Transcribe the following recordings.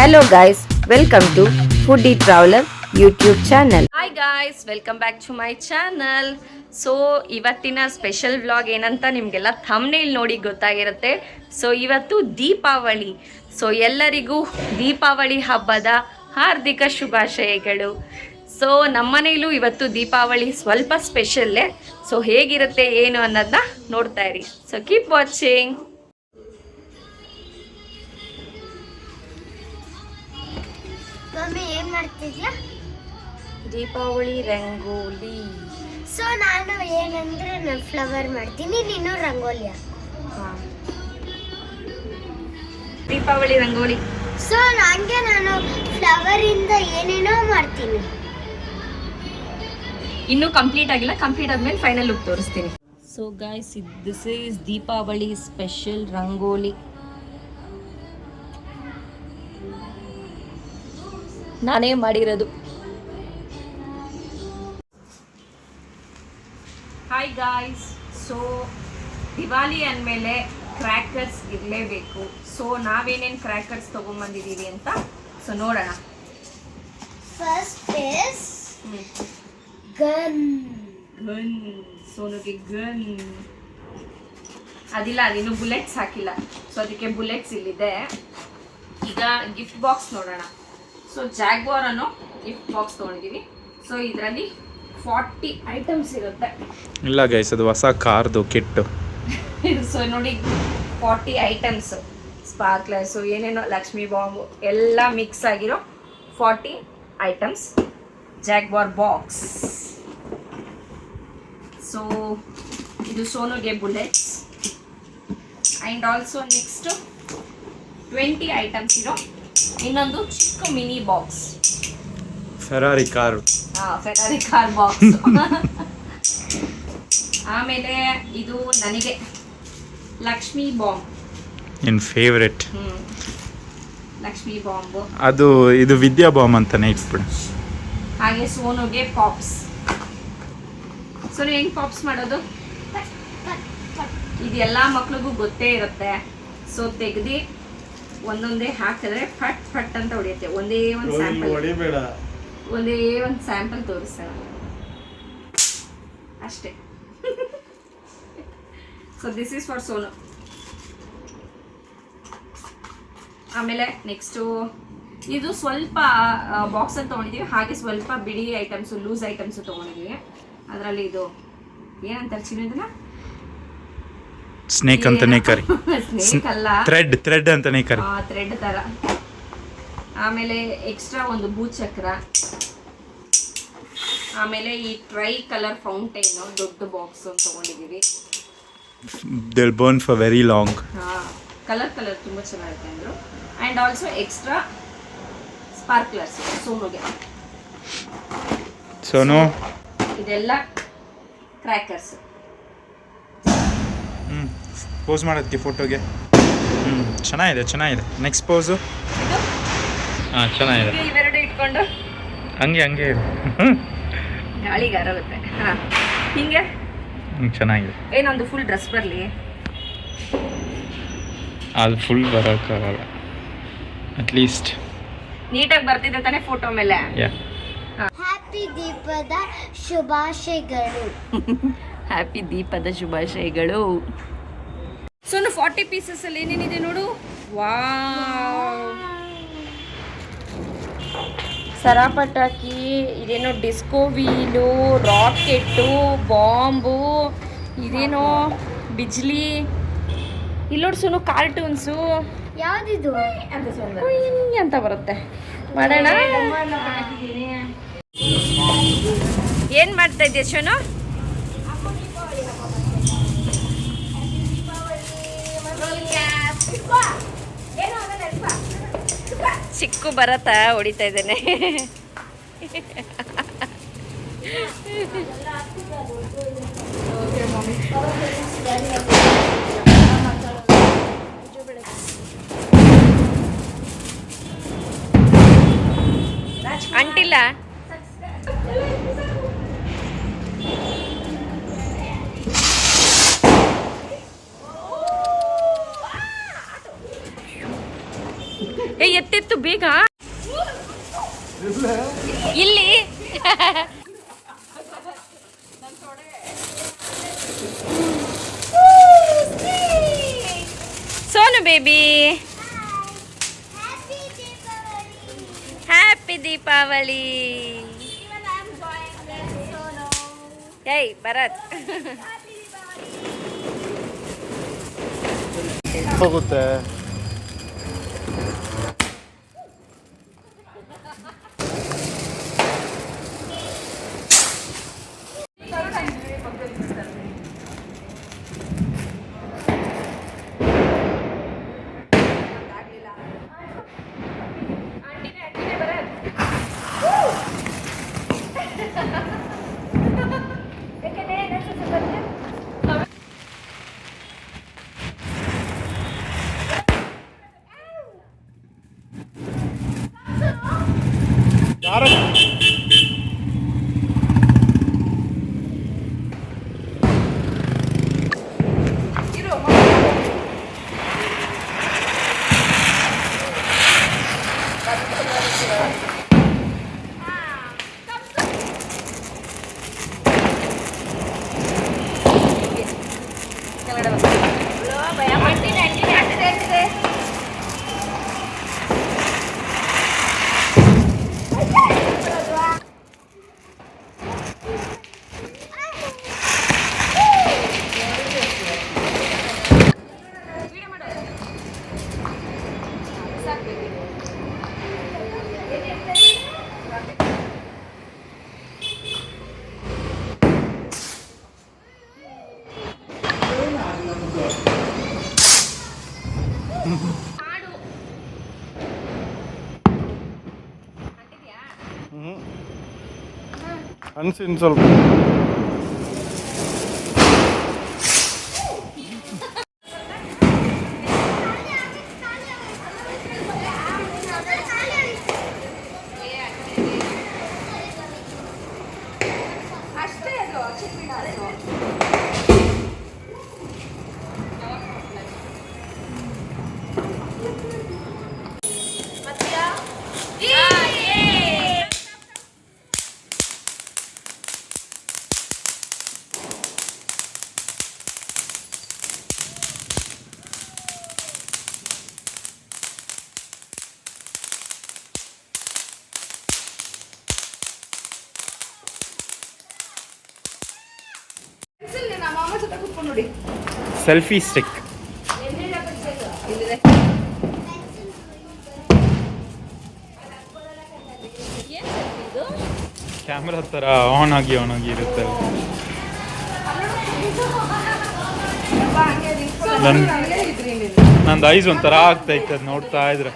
Hello guys, welcome to Foodie Traveler YouTube channel. Hi guys, welcome back to my channel. So ಇವತ್ತಿನ special vlog ಏನಂತ ನಿಮಗೆಲ್ಲ thumbnail ನೋಡಿ ಗೊತ್ತಾಗಿರುತ್ತೆ. So ಇವತ್ತು Deepavali. So ಎಲ್ಲರಿಗೂ ದೀಪಾವಳಿ ಹಬ್ಬದ ಹಾರ್ದಿಕ ಶುಭಾಶಯಗಳು. ಸೊ ನಮ್ಮನೇಲೂ ಇವತ್ತು ದೀಪಾವಳಿ ಸ್ವಲ್ಪ ಸ್ಪೆಷಲ್ಲೇ. ಸೊ ಹೇಗಿರುತ್ತೆ ಏನು ಅನ್ನೋದನ್ನ ನೋಡ್ತಾ ಇರಿ. So keep watching. ಮಮ್ಮಿ ಏನ್ ಮಾಡ್ತಿದ್ಯಾ? ದೀಪಾವಳಿ ರಂಗೋಲಿ. ಸೊ ನಾನು ಏನಂದ್ರೆ ನಾನು ಫ್ಲವರ್ ಮಾಡ್ತೀನಿ, ನೀನು ರಂಗೋಲಿ ಹಾಕು. ದೀಪಾವಳಿ ರಂಗೋಲಿ. ಸೊ ನಾನು ಫ್ಲವರ್ ಇಂದ ಏನೇನೋ ಮಾಡ್ತೀನಿ. ಇನ್ನೂ ಕಂಪ್ಲೀಟ್ ಆಗಿಲ್ಲ, ಕಂಪ್ಲೀಟ್ ಆದ್ಮೇಲೆ ಫೈನಲ್ ಲುಕ್ ತೋರಿಸ್ತೀನಿ. So guys, this is Deepavali special rangoli. ನಾನೇ ಮಾಡಿರೋದು. ಹಾಯ್ ಗಾಯ್ಸ್, ಸೊ ದಿವಾಲಿ ಅಂದಮೇಲೆ ಕ್ರ್ಯಾಕರ್ಸ್ ಇರಲೇಬೇಕು. ಸೊ ನಾವೇನೇನು ಕ್ರ್ಯಾಕರ್ಸ್ ತೊಗೊಂಬಂದಿದ್ದೀವಿ ಅಂತ ಸೊ ನೋಡೋಣ. First is gun. ಗನ್. ಸೋನುಗೆ ಗನ್ ಅದಿಲ್ಲ, ಅದಿನ್ನು ಬುಲೆಟ್ಸ್ ಹಾಕಿಲ್ಲ. ಸೊ ಅದಕ್ಕೆ ಬುಲೆಟ್ಸ್ ಇಲ್ಲಿದೆ. ಈಗ ಗಿಫ್ಟ್ ಬಾಕ್ಸ್ ನೋಡೋಣ. ಸೊ ಜಾಗ್ವಾರ್ ಅನ್ನೋ ಗಿಫ್ಟ್ ಬಾಕ್ಸ್ ತೊಗೊಂಡಿದ್ದೀವಿ. ಸೊ ಇದರಲ್ಲಿ 40 ಐಟಮ್ಸ್ ಇರುತ್ತೆ. ಇಲ್ಲ ಗೈಸ್, ಅದು ಹೊಸ ಕಾರ್ದು ಕಿಟ್ಟು. ಸೊ ನೋಡಿ, 40 ಐಟಮ್ಸ್, ಸ್ಪಾರ್ಕ್ಲರ್ಸು, ಏನೇನೋ ಲಕ್ಷ್ಮಿ ಬಾಂಬು ಎಲ್ಲ ಮಿಕ್ಸ್ ಆಗಿರೋ 40 ಐಟಮ್ಸ್ ಜಾಗ್ವಾರ್ ಬಾಕ್ಸ್. ಸೊ ಇದು ಸೋನುಗೆ bullets and also next 20 items ಇರೋ ಇನ್ನೊಂದು ಚಿಕ್ಕ mini box. Ferrari car. Ferrari car box. ಆಮೇಲೆ ಇದು ನನಗೆ Lakshmi bomb, in favourite. Lakshmi bomb. ಅದು ಇದು ವಿದ್ಯಾ ಬಾಂಬ್ ಅಂತಾನೆ ಇಟ್ಬಿಡು. ಹಾಗೆ ಸೋನುಗೆ ಪಾಪ್ಸ್. ಸೋನು ಹೆಂಗ್ ಪಾಪ್ಸ್ ಮಾಡೋದು ಇದು ಎಲ್ಲ ಮಕ್ಳಿಗೂ ಗೊತ್ತೇ ಇರುತ್ತೆ. ಸೊ ತೆಗ್ದು ಒಂದೊಂದೇ ಹಾಕಿದ್ರೆ ಫಟ್ ಫಟ್ ಅಂತ ಹೊಡೆಯುತ್ತೆ. ಒಂದೇ ಒಂದು ಸ್ಯಾಂಪಲ್ ತೋರಿಸೋಣ ಅಷ್ಟೇ. So this is for Sonu. ಆಮೇಲೆ ನೆಕ್ಸ್ಟು ಇದು ಸ್ವಲ್ಪ ಬಾಕ್ಸ್ ಅಂತ ತೊಗೊಂಡಿದ್ದೀವಿ. ಹಾಗೆ ಸ್ವಲ್ಪ ಬಿಡಿ ಐಟಮ್ಸು, ಲೂಸ್ ಐಟಮ್ಸು ತೊಗೊಂಡಿದ್ದೀವಿ. ಅದರಲ್ಲಿ ಇದು ಏನಂತಾರೆ ಚಿನ್ನದನ್ನ, ಸ್ನೇಕ್ ಅಂತಾನೆ ಕರಿ. ಸ್ನೇಕ್ ಅಲ್ಲ, ಥ್ರೆಡ್ ಅಂತಾನೆ ಕರಿ. ಥ್ರೆಡ್ ತರ. ಆಮೇಲೆ ಎಕ್ಸ್ಟ್ರಾ ಒಂದು ಭೂಚಕ್ರ. ಆಮೇಲೆ ಈ ಟ್ರೈ ಕಲರ್ ಫೌಂಟೈನು ದೊಡ್ಡ ಬಾಕ್ಸ್ ತಗೊಂಡಿದ್ದೀವಿ. They'll burn for very long. Colour ತುಂಬ ಚೆನ್ನಾಗಿದೆ ಅಂದರು. ಆ್ಯಂಡ್ ಆಲ್ಸೋ ಎಕ್ಸ್ಟ್ರಾ ಸ್ಪಾರ್ಕ್ಲರ್ಸ್ ಸೋನುಗೆ. ಸೋನು ಇದೆಲ್ಲ ಕ್ರ್ಯಾಕರ್ಸ್. ಪೋಸ್ ಮಾಡೋದಕ್ಕೆ ಫೋಟೋಗೆ. ಚೆನ್ನಾಗಿದೆ. Next pose. ಚೆನ್ನಾಗಿದೆ. ಇವೆರಡು ಇಟ್ಕೊಂಡು ಹಂಗೆ ಗಾಳಿಗಾರುತ್ತೆ. ಹಿಂಗೆ ಚೆನ್ನಾಗಿದೆ. ಏನೊಂದು ಫುಲ್ ಡ್ರೆಸ್ ಬರಲಿ. ಅದು ಫುಲ್ ಬರೋಕ್ಕಾಗಲ್ಲ, ಅಟ್ಲೀಸ್ಟ್ ನೀಟಾಗಿ ಬರ್ತಿದ್ದೆ ತಾನೇ ಫೋಟೋ ಮೇಲೆ. ಹ್ಯಾಪಿ ದೀಪದ ಶುಭಾಶಯಗಳು. ಹ್ಯಾಪಿ ದೀಪದ ಶುಭಾಶಯಗಳು. ಸೊ 40 ಪೀಸಸ್ ಅಲ್ಲಿ ಏನೇನಿದೆ ನೋಡು. ವಾವ್, ಸರಾಪಟಾಕಿ, ಇದೇನೋ ಡಿಸ್ಕೋ ವೀಲು, ರಾಕೆಟ್ಟು, ಬಾಂಬು, ಇದೇನೋ ಬಿಜ್ಲಿ, ಇಲ್ಲೋಡ್ ಸುನು ಕಾರ್ಟೂನ್ಸು. ಯಾವ್ದಿದು ಅಂತ ಬರುತ್ತೆ. ಮಾಡೋಣ. ಏನ್ ಮಾಡ್ತಾ ಇದ್ದೀಯ ಶೋನು? ಚಿಕ್ಕು ಬರತ್ತಾ ಹೊಡಿತಾ ಇದ್ದೇನೆ. ಅಂಟಿಲ್ಲ. ಎತ್ತಿತ್ತು ಬೇಗ ಇಲ್ಲಿ ಸೋನು ಬೇಬಿ ಹ್ಯಾಪಿ ದೀಪಾವಳಿ ಏಯ್ ಭರತ್ ಹೋಗುತ್ತೆ. ಯಾರು ಅನ್ಸಿನ್ ಸ್ವಲ್ಪ ಸೆಲ್ಫಿ ಸ್ಟಿಕ್. ಕ್ಯಾಮ್ರಾ ಥರ ಆನ್ ಆಗಿ ಇರುತ್ತೆ. ನಂದು ಐಸ್ ಒಂಥರ ಆಗ್ತೈತೆ ಅದು ನೋಡ್ತಾ ಇದ್ರೆ.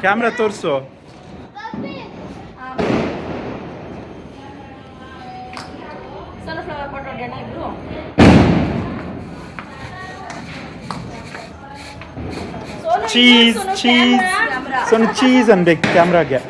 ಕ್ಯಾಮ್ರಾ ತೋರಿಸು. ಚೀಸ್ ಚೀಸ್ ಸೊನ್ ಚೀಸ್ ಅನ್ಬೇಕು ಕ್ಯಾಮ್ರಾಗೆ.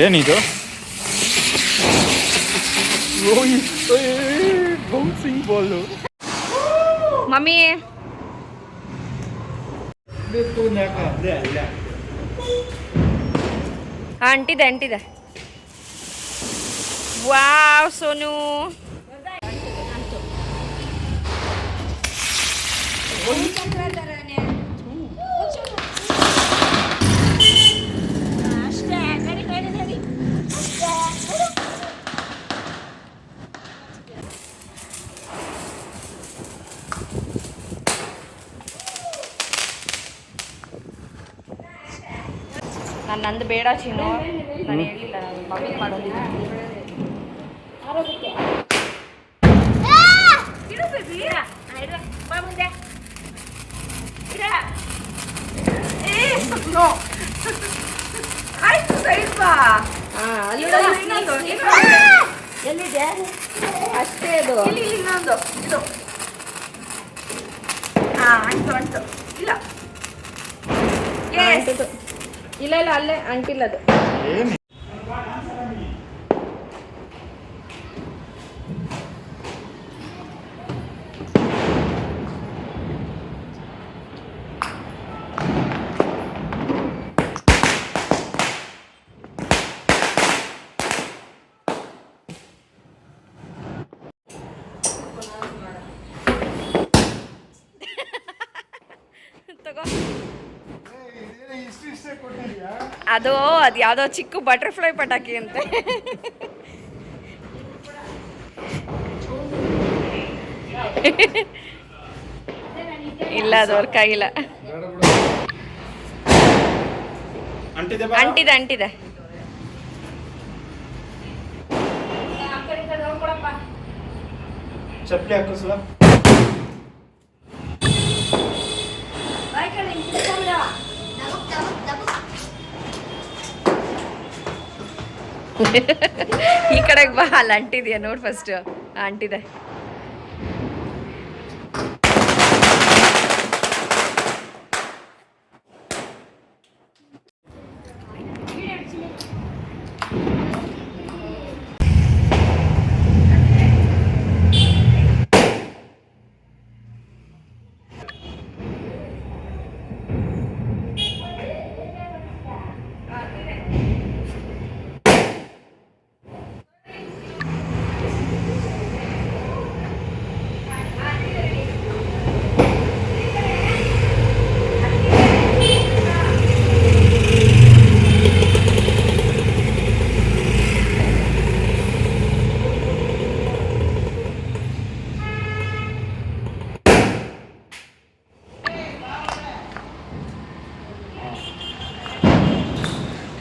ಏನಿದು? Bouncing ball. ಮಮ್ಮಿ ಅಂಟಿದೆ ಅಂಟಿದೆ. ವಾವ್ ಸೋನು. ನಂದು ಬೇಡ ಚಿನ್ನು, ನಾನು ಹೇಳಿಲ್ಲ, ನಾನು ಮಮ್ಮಿ ಮಾಡೋದಿಲ್ಲ. ಆಯ್ತು ಸೈಡ್ ಬಾ. ಎಲ್ಲಿದೆ ಅಷ್ಟೇ ಅದು. ಇನ್ನೊಂದು ಇದು ಅಂಟು ಇಲ್ಲ ಇಲ್ಲ ಇಲ್ಲ ಅಲ್ಲೇ ಅಂಟಿಲ್ಲ ಅದು. ಏನು ತಗೋ. ಅದು ಯಾವುದೋ ಚಿಕ್ಕ ಬಟರ್ಫ್ಲೈ ಪಟಾಕಿ ಅಂತೆ. ಇಲ್ಲ ಅದು ವರ್ಕ್ ಆಗಿಲ್ಲ. ಅಂಟಿದೆ ಅಂಟಿದೆ. ಚಪ್ಪಲಿ ಹಾಕಿಸುವ. ಈ ಕಡೆಗೆ ಬಾ, ಅಲ್ಲಿ ಅಂಟಿದ್ಯಾ ನೋಡ್ ಫಸ್ಟ್. ಅಂಟಿದೆ.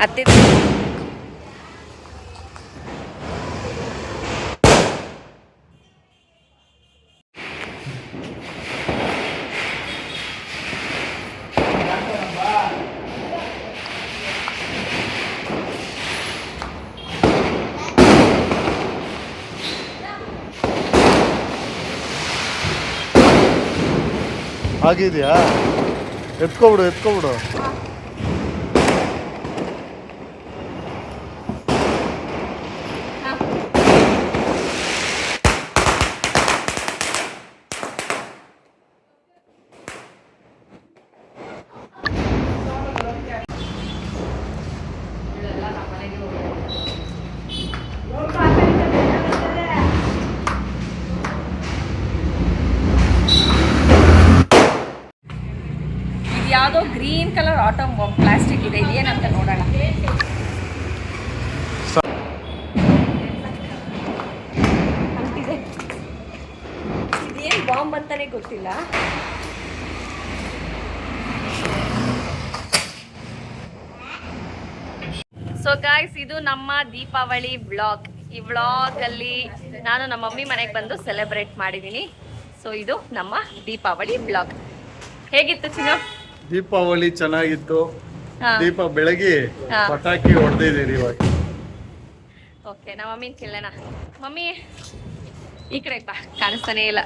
ಹತ್ತಿದ ಆಗಿದೆಯಾ? ಎತ್ಕೊಬಿಡು. ಯಾವುದೋ green colour atom bomb plastic ಇದೆ. ಇದೇನಂತ ನೋಡೋಣ. ಇದೇನು ಬಾಂಬ್ ಅಂತಾನೆ ಗೊತ್ತಿಲ್ಲ. ಸೊ ಗಾಯ್ಸ್, ಇದು ನಮ್ಮ ದೀಪಾವಳಿ ವ್ಲಾಗ್. ಈ ವ್ಲಾಗಲ್ಲಿ ನಾನು ನಮ್ಮ ಮಮ್ಮಿ ಮನೆಗೆ ಬಂದು ಸೆಲೆಬ್ರೇಟ್ ಮಾಡಿದ್ದೀನಿ. ಸೊ ಇದು ನಮ್ಮ ದೀಪಾವಳಿ ವ್ಲಾಗ್. ಹೇಗಿತ್ತು ಚಿನ್ನು? ದೀಪಾವಳಿ ಚೆನ್ನಾಗಿತ್ತು. ಹಾ. ದೀಪ ಬೆಳಗ್ಗೆ ಹಾ. ಪಟಾಕಿ ಹೊಡೆದಿದ್ದೀರಿ ಇವಾಗ. ಓಕೆ, ನಮ್ಮ ಮಮ್ಮಿನ ಕೇಳೋಣ. ಮಮ್ಮಿ ಈ ಕಡೆ ಬಾ, ಕಾಣಿಸ್ತಾನೆ ಇಲ್ಲ.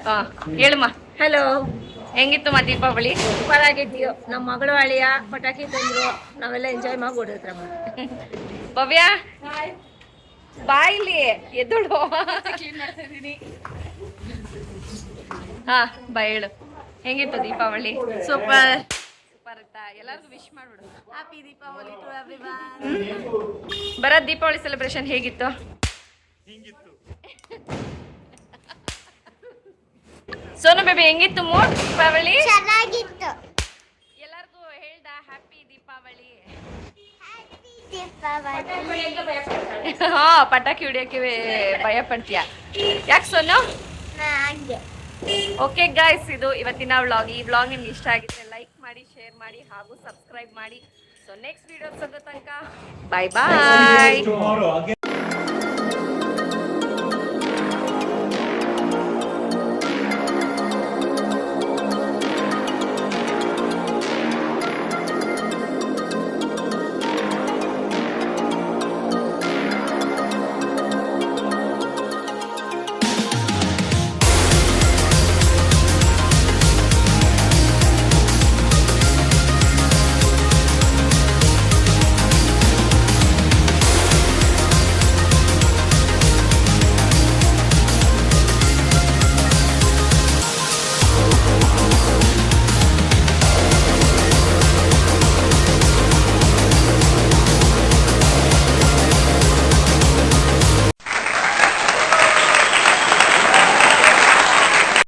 ಹೇಳಮ್ಮ. ಹಲೋ, ಹೆಂಗಿತ್ತು ದೀಪಾವಳಿ? ಸೂಪರ್ ಆಗಿದ್ದೀಯೋ. ನಮ್ಮ ಮಗಳು ಅಳಿಯ ಪಟಾಕಿ ತಂದ್ರು, ನಾವೆಲ್ಲ ಎಂಜಾಯ್ ಮಾಡಿ ಹೊಡೆದ್ರಮ್ಮ. ಭವ್ಯ ಬಾ ಇಲ್ಲಿ, ಎದ್ದಳು. ಹಾ ಬಾ, ಹೇಳು ಹೆಂಗಿತ್ತು ದೀಪಾವಳಿ? ಸೂಪರ್ ಸೂಪರ್ ಇತ್ತಾ? ಎಲ್ಲರಿಗೂ ವಿಶ್ ಮಾಡ್ಬಿಡು. Happy Deepavali to everyone. ಬರೋದ್ ದೀಪಾವಳಿ ಸೆಲೆಬ್ರೇಷನ್ ಹೇಗಿತ್ತು? ಸೋನು ಬೇಬಿ ಹೆಂಗಿತ್ತು ಮೂಡ್ ದೀಪಾವಳಿ? ಚೆನ್ನಾಗಿತ್ತು. ಎಲ್ಲರಿಗೂ ಹೇಳ್ದ ಹ್ಯಾಪಿ ದೀಪಾವಳಿ. ಹಾ, ಪಟಾಕಿ ಹೊಡಿಯೋಕೆ ಭಯ ಪಡ್ತೀಯ ಯಾಕೆ ಸೋನು? ಹಾಗೆ ಓಕೆ ಗೈಸ್, ಇದು ಇವತ್ತಿನ ವ್ಲಾಗ್. ಈ ವ್ಲಾಗ್ ನಿಮ್ಗೆ ಇಷ್ಟ ಆಗಿದ್ರೆ ಲೈಕ್ ಮಾಡಿ, ಶೇರ್ ಮಾಡಿ ಹಾಗೂ ಸಬ್ಸ್ಕ್ರೈಬ್ ಮಾಡಿ. ಸೊ ನೆಕ್ಸ್ಟ್ ವಿಡಿಯೋ ಸಿಗೋ ತನಕ ಬಾಯ್ ಬಾಯ್. Tomorrow again.